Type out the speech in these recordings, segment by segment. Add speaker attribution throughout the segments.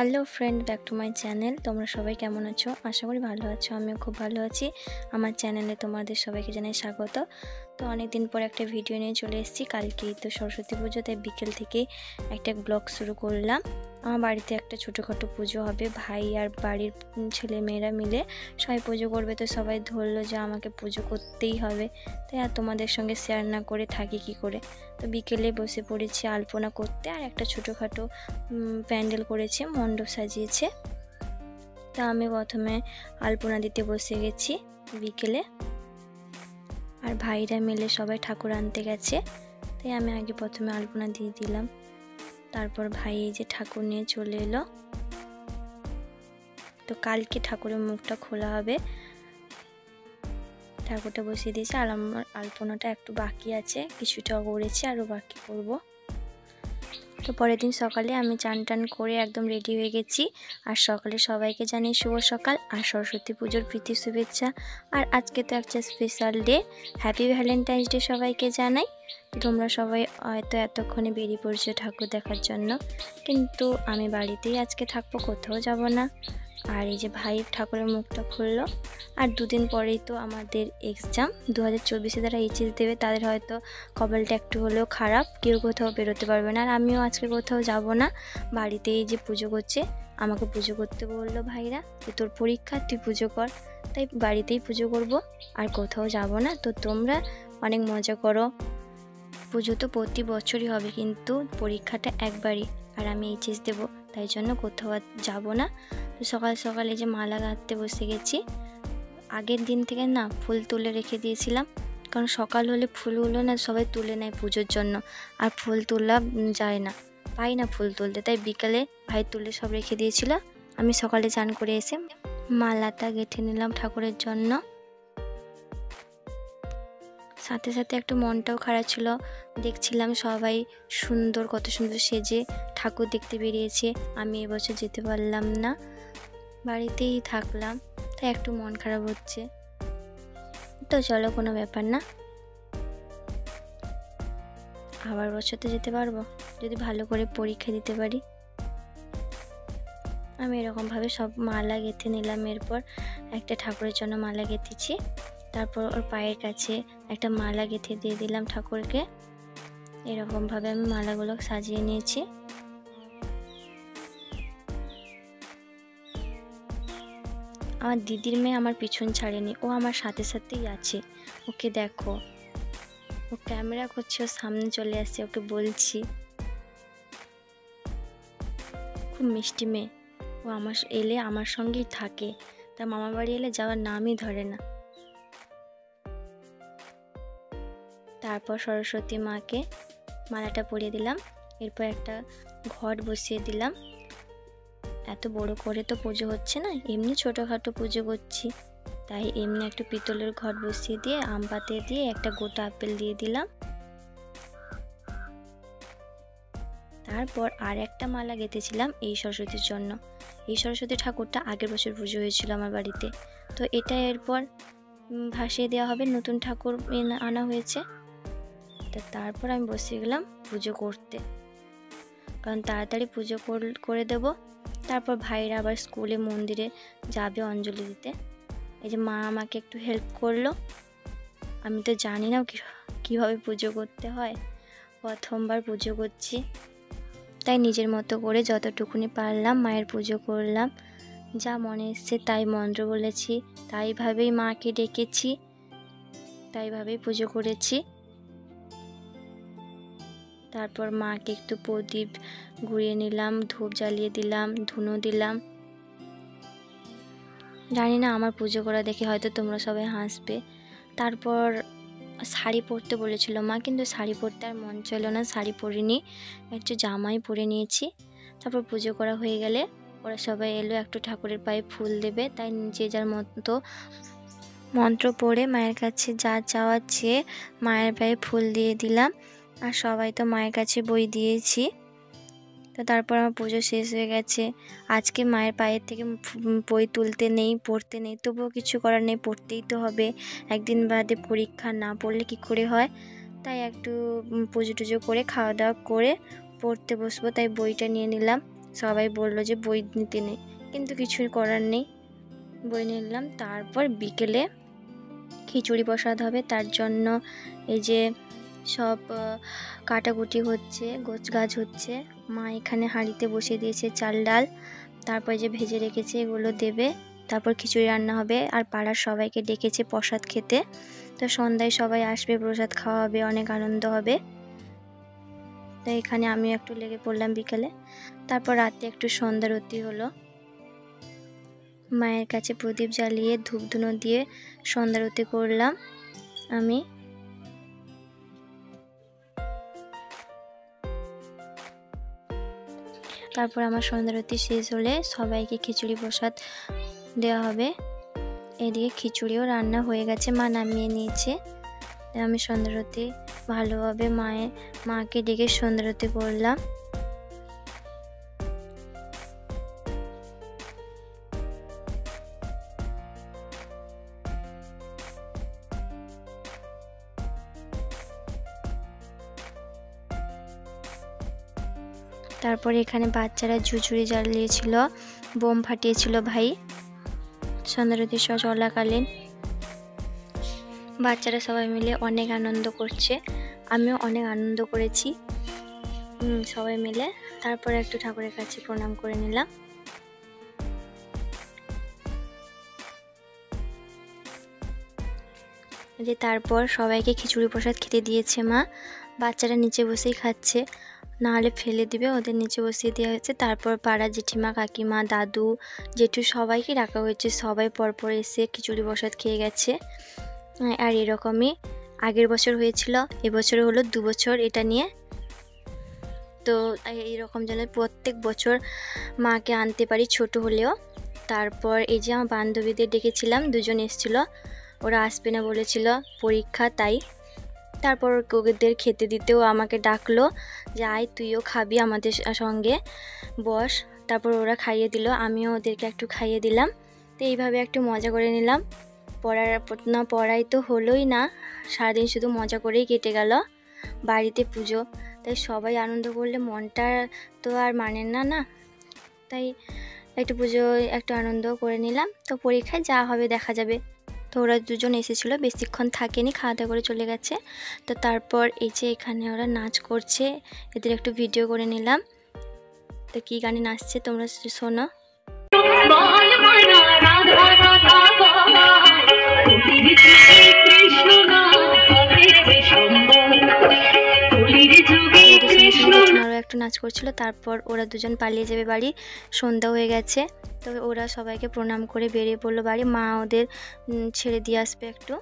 Speaker 1: Hello friend, back to my channel. তোমরা সবাই কেমন আছো? আশা করি ভালো আছো। আমিও খুব ভালো আছি। আমার চ্যানেলে তোমাদের সবাইকে জানাই স্বাগত। তো অনেকদিন পর একটা ভিডিও নিয়ে চলে এসেছি। কালকেই তো সরস্বতী পুজো, তাই বিকেল থেকে একটা ব্লগ শুরু করলাম। আমার বাড়িতে একটা ছোটোখাটো পুজো হবে, ভাই আর বাড়ির ছেলে মেয়েরা মিলে সবাই পুজো করবে। তো সবাই ধরলো যে আমাকে পুজো করতেই হবে, তাই আর তোমাদের সঙ্গে শেয়ার না করে থাকি কি করে। তো বিকেলে বসে পড়েছি আলপনা করতে, আর একটা ছোটোখাটো প্যান্ডেল করেছে, মণ্ডপ সাজিয়েছে। তা আমি প্রথমে আলপনা দিতে বসে গেছি বিকেলে, আর ভাইরা মিলে সবাই ঠাকুর আনতে গেছে, তাই আমি আগে প্রথমে আলপনা দিয়ে দিলাম। তারপর ভাই এই যে ঠাকুর নিয়ে চলে এলো। তো কালকে ঠাকুরের মুখটা খোলা হবে। ঠাকুরটা বসিয়ে দিয়েছি, আর আমার আলপনাটা একটু বাকি আছে, কিছুটা করেছি, আরও বাকি করব। তো পরের দিন সকালে আমি চান টান করে একদম রেডি হয়ে গেছি। আর সকালে সবাইকে জানাই শুভ সকাল আর সরস্বতী পুজোর প্রীতি শুভেচ্ছা। আর আজকে তো একটা special day, happy Valentine's day সবাইকে জানাই। তোমরা সবাই হয়তো এতক্ষণে বেরিয়ে পড়ছো ঠাকুর দেখার জন্য, কিন্তু আমি বাড়িতেই আজকে থাকবো, কোথাও যাব না। আর এই যে ভাই ঠাকুরের মুখটা খুললো। আর দুদিন পরেই তো আমাদের এক্সাম, 2024-এ যারা এইচএস দেবে তাদের হয়তো কপালটা একটু হলেও খারাপ, কেউ কোথাও বেরোতে পারবে না। আর আমিও আজকে কোথাও যাব না, বাড়িতেই যে পুজো করছে, আমাকে পুজো করতে বললো ভাইরা যে তোর পরীক্ষা, তুই পুজো কর। তাই বাড়িতেই পুজো করব, আর কোথাও যাব না। তো তোমরা অনেক মজা করো। পুজো তো প্রতি বছরই হবে, কিন্তু পরীক্ষাটা একবারই, আর আমি এইচএস দেবো, তাই জন্য কোথাও আর যাবো না। তো সকাল সকালে যে মালা গাঁথতে বসে গেছি। আগের দিন থেকে না ফুল তুলে রেখে দিয়েছিলাম, কারণ সকাল হলে ফুলগুলো না সবাই তুলে নেয় পুজোর জন্য, আর ফুল তোলা যায় না, পাই না ফুল তুলতে। তাই বিকালে ভাই তুলে সব রেখে দিয়েছিল। আমি সকালে চান করে এসে মালাটা গেঁথে নিলাম ঠাকুরের জন্য। সাথে সাথে একটু মনটাও খারাপ ছিল, দেখছিলাম সবাই সুন্দর, কত সুন্দর সেজে ঠাকুর দেখতে বেরিয়েছে, আমি এবছর যেতে পারলাম না, বাড়িতেই থাকলাম, তাই একটু মন খারাপ হচ্ছে। তো চলো, কোনো ব্যাপার না, আবার বছর তো যেতে পারবো যদি ভালো করে পরীক্ষা দিতে পারি। আমি এরকমভাবে সব মালা গেঁথে নিলাম। এরপর একটা ঠাকুরের জন্য মালা গেঁথেছি, তারপর ওর পায়ের কাছে একটা মালা গেঁথে দিয়ে দিলাম ঠাকুরকে। এরকমভাবে আমি মালাগুলো সাজিয়ে নিয়েছি। আমার দিদির মেয়ে আমার পিছন ছাড়েনি, ও আমার সাথে সাথেই আছে। ওকে দেখো, ও ক্যামেরা করছে, ও সামনে চলে আসছে, ওকে বলছি। খুব মিষ্টি মেয়ে, ও আমার এলে আমার সঙ্গেই থাকে, তার মামার বাড়ি এলে যাওয়ার নামই ধরে না। তারপর সরস্বতী মাকে মালাটা পরিয়ে দিলাম। এরপর একটা ঘট বসিয়ে দিলাম। এত বড় করে তো পুজো হচ্ছে না, এমনি ছোটোখাটো পুজো করছি, তাই এমনি একটু পিতলের ঘট বসিয়ে দিয়ে আম পাতে দিয়ে একটা গোটা আপেল দিয়ে দিলাম। তারপর আর একটা মালা গেঁথেছিলাম এই সরস্বতীর জন্য। এই সরস্বতী ঠাকুরটা আগের বছর পুজো হয়েছিল আমার বাড়িতে, তো এটা এরপর ভাসিয়ে দেওয়া হবে, নতুন ঠাকুর আনা হয়েছে। তো তারপর আমি বসে গেলাম পুজো করতে, কারণ তাড়াতাড়ি পুজো করে দেব। তারপর ভাইরা আবার স্কুলে মন্দিরে যাবে অঞ্জলি দিতে। এই যে মা আমাকে একটু হেল্প করলো, আমি তো জানি না কীভাবে পুজো করতে হয়, প্রথমবার পুজো করছি, তাই নিজের মতো করে যতটুকুনি পারলাম মায়ের পুজো করলাম। যা মনে এসছে তাই মন্ত্র বলেছি, তাইভাবেই মাকে ডেকেছি, তাইভাবেই পুজো করেছি। তারপর মাকে একটু প্রদীপ ঘুরিয়ে নিলাম, ধূপ জ্বালিয়ে দিলাম, ধুনো দিলাম। জানি না আমার পুজো করা দেখে হয়তো তোমরা সবাই হাসবে। তারপর শাড়ি পরতে বলেছিল মা, কিন্তু শাড়ি পরতে আর মন ছিল না, শাড়ি পরিনি, একটু জামাই পরে নিয়েছি। তারপর পুজো করা হয়ে গেলে ওরা সবাই এলো একটু ঠাকুরের পায়ে ফুল দেবে, তাই যে যার মতো মন্ত্র পড়ে মায়ের কাছে যা চাওয়ার চেয়ে মায়ের পায়ে ফুল দিয়ে দিলাম। আর সবাই তো মায়ের কাছে বই দিয়েছি। তো তারপর আমার পুজো শেষ হয়ে গেছে। আজকে মায়ের পায়ের থেকে বই তুলতে নেই, পড়তে নেই, তবুও কিছু করার নেই, পড়তেই তো হবে, একদিন বাদে পরীক্ষা, না পড়লে কি করে হয়। তাই একটু পুজো টুজো করে খাওয়া দাওয়া করে পড়তে বসবো, তাই বইটা নিয়ে নিলাম। সবাই বললো যে বই নিতে নেই, কিন্তু কিছুই করার নেই, বই নিলাম। তারপর বিকেলে খিচুড়ি প্রসাদ হবে, তার জন্য এই যে সব কাটাকুটি হচ্ছে, গোছগাছ হচ্ছে। মা এখানে হাঁড়িতে বসিয়ে দিয়েছে চাল ডাল, তারপর যে ভেজে রেখেছে এগুলো দেবে, তারপর খিচুড়ি রান্না হবে। আর পাড়ার সবাইকে ডেকেছে প্রসাদ খেতে। তো সন্ধ্যায় সবাই আসবে, প্রসাদ খাওয়া হবে, অনেক আনন্দ হবে। তো এখানে আমিও একটু লেগে পড়লাম বিকেলে। তারপর রাতে একটু সন্ধ্যারতি হলো, মায়ের কাছে প্রদীপ জ্বালিয়ে ধূপ ধুনো দিয়ে সন্ধ্যারতি করলাম আমি। তারপর আমার সন্ধ্যারতি শেষ হলে সবাইকে খিচুড়ি প্রসাদ দেওয়া হবে। এদিকে খিচুড়িও রান্না হয়ে গেছে, মা নামিয়ে নিয়েছে। আমি সন্ধ্যারতি ভালোভাবে মাকে ডেকে সন্ধ্যারতি করলাম। তারপরে এখানে বাচ্চারা ঝুঝুরি জ্বালিয়েছিল, বোম ফাটিয়েছিল ভাই সন্ধ্যারতি চলাকালীন। বাচ্চারা সবাই মিলে অনেক আনন্দ করছে, আমিও অনেক আনন্দ করেছি সবাই মিলে। তারপরে একটু ঠাকুরের কাছে প্রণাম করে নিলাম। যে তারপর সবাইকে খিচুড়ি প্রসাদ খেতে দিয়েছে মা। বাচ্চারা নিচে বসেই খাচ্ছে, নাহলে ফেলে দিবে, ওদের নিচে বসিয়ে দেওয়া হয়েছে। তারপর পাড়া জেঠিমা, কাকিমা, দাদু, জেঠু সবাইকে ডাকা হয়েছে। সবাই পরপর এসে খিচুড়ি প্রসাদ খেয়ে গেছে। আর এরকমই আগের বছর হয়েছিল, এবছরে হলো 2 বছর এটা নিয়ে। তো এইরকম যেন প্রত্যেক বছর মাকে আনতে পারি ছোট হলেও। তারপর এই যে আমার বান্ধবীদের ডেকেছিলাম, 2জন এসেছিল, ওরা আসবে না বলেছিল, পরীক্ষা তাই। তারপর ওদের খেতে দিতেও আমাকে ডাকলো যে আয় তুইও খাবি আমাদের সঙ্গে, বস। তারপর ওরা খাইয়ে দিল, আমিও ওদেরকে একটু খাইয়ে দিলাম। তো এইভাবে একটু মজা করে নিলাম। পড়াই তো হলোই না, সারাদিন শুধু মজা করেই কেটে গেল। বাড়িতে পুজো, তাই সবাই আনন্দ করলে মনটা তো আর মানে না, তাই একটু পুজো একটু আনন্দ করে নিলাম। তো পরীক্ষায় যা হবে দেখা যাবে। তো ওরা 2জন এসেছিলো, বেশিক্ষণ থাকেনি, খাওয়া দাওয়া করে চলে গেছে। তো তারপর এই যে এখানে ওরা নাচ করছে, এদের একটু ভিডিও করে নিলাম। তো কী গানে নাচছে তোমরা শোনো। আরও একটু নাচ করছিল। তারপর ওরা 2জন পালিয়ে যাবে বাড়ি, সন্ধ্যা হয়ে গেছে। তবে ওরা সবাইকে প্রণাম করে বেরিয়ে পড়লো বাড়ি। মা ওদের ছেড়ে দিয়ে আসবে, একটু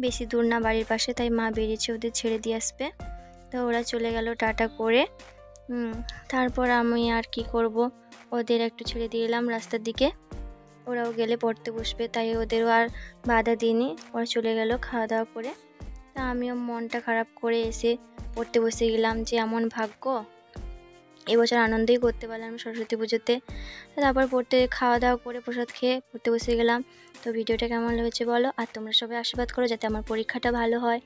Speaker 1: বেশি দূর না বাড়ির পাশে, তাই মা বেরিয়েছে ওদের ছেড়ে দিয়ে আসবে। তো ওরা চলে গেল টাটা করে। তারপর আমি আর কি করব, ওদের একটু ছেড়ে দিয়ে এলাম রাস্তার দিকে। ওরাও গেলে পড়তে বসবে, তাই ওদেরও আর বাধা দিইনি, ওরা চলে গেল খাওয়া দাওয়া করে। তা আমিও মনটা খারাপ করে এসে পড়তে বসে গেলাম, যে এমন ভাগ্য, এবছর আনন্দই করতে পারলাম সরস্বতী পুজোতে। তারপর খাওয়া দাওয়া করে প্রসাদ খেয়ে পড়তে বসে গেলাম। তো ভিডিওটা কেমন লেগেছে বলো, আর তোমরা সবাই আশীর্বাদ করো যাতে আমার পরীক্ষাটা ভালো হয়।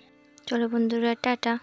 Speaker 1: চলো বন্ধুরা, টাটা।